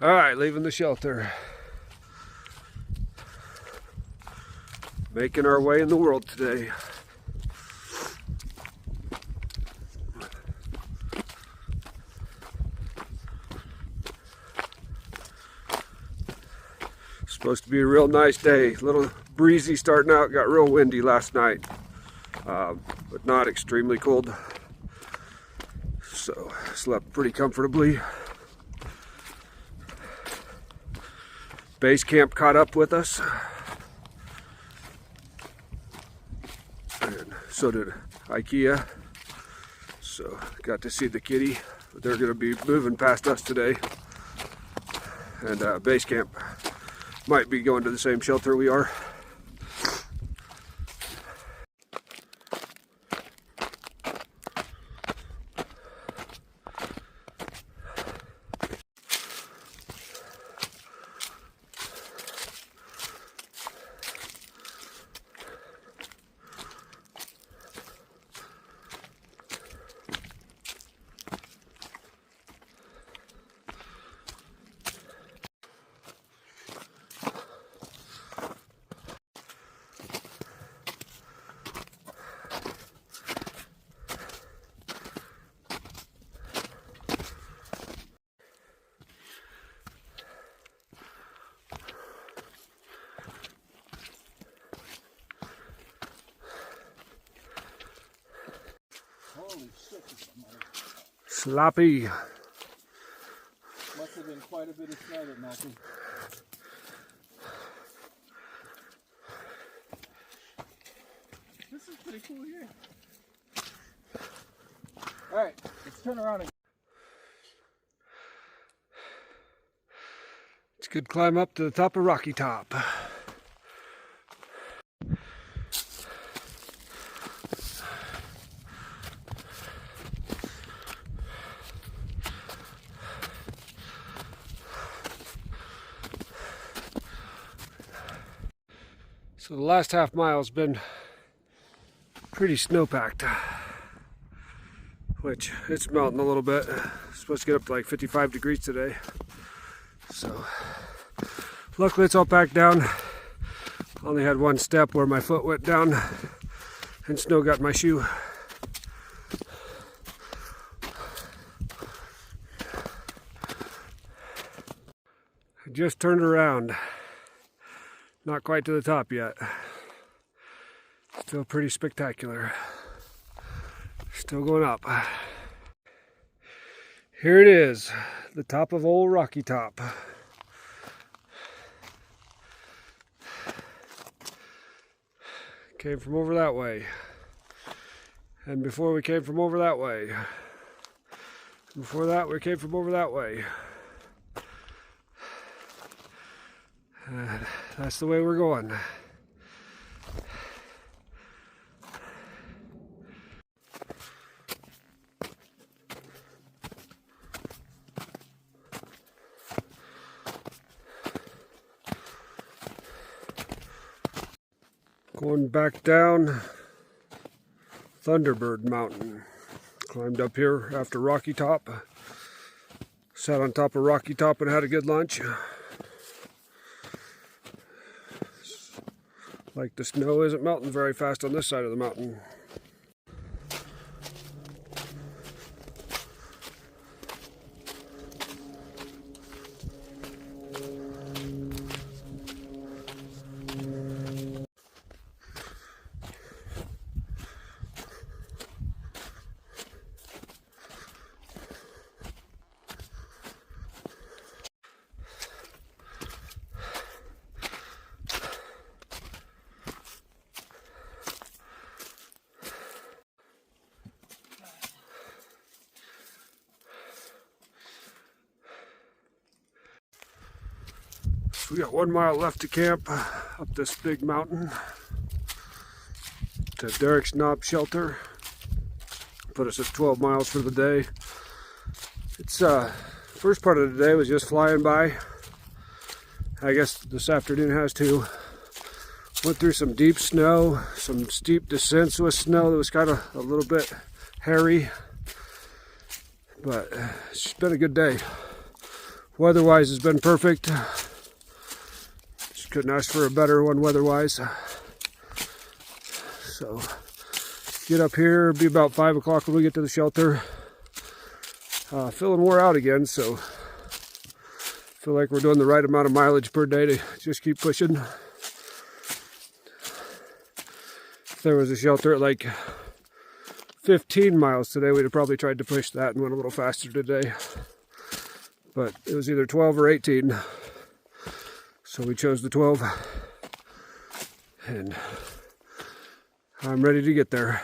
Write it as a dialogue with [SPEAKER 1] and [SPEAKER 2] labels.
[SPEAKER 1] All right, leaving the shelter. Making our way in the world today. Supposed to be a real nice day. A little breezy starting out, got real windy last night, but not extremely cold. So slept pretty comfortably. Base camp caught up with us. And so did IKEA. So got to see the kitty. They're gonna be moving past us today. And base camp might be going to the same shelter we are.
[SPEAKER 2] Holy shit,
[SPEAKER 1] Sloppy.
[SPEAKER 2] Must have been quite a bit of snow that melted. This is pretty cool here. Alright, let's turn around and
[SPEAKER 1] It's a good climb up to the top of Rocky Top. So the last half mile has been pretty snowpacked, which it's melting a little bit. It's supposed to get up to like 55 degrees today. So luckily it's all packed down. Only had one step where my foot went down and snow got my shoe. I just turned around. Not quite to the top yet. Still pretty spectacular. Still going up. Here it is, the top of old Rocky Top. Came from over that way. And before we came from over that way. Before that we came from over that way. And that's the way we're going. Going back down Thunderbird Mountain. Climbed up here after Rocky Top. Sat on top of Rocky Top and had a good lunch. Like the snow isn't melting very fast on this side of the mountain. We got 1 mile left to camp up this big mountain to Derrick's Knob Shelter. Put us at 12 miles for the day. It's first part of the day was just flying by. I guess this afternoon has too. Went through some deep snow, some steep descents with snow that was kind of a little bit hairy, but it's been a good day. Weather-wise has been perfect. Just couldn't ask for a better one weather-wise. So get up here, be about 5 o'clock when we get to the shelter. Feeling wore out again, so feel like we're doing the right amount of mileage per day to just keep pushing. If there was a shelter at like 15 miles today, we'd have probably tried to push that and went a little faster today. But it was either 12 or 18. So we chose the 12. And I'm ready to get there.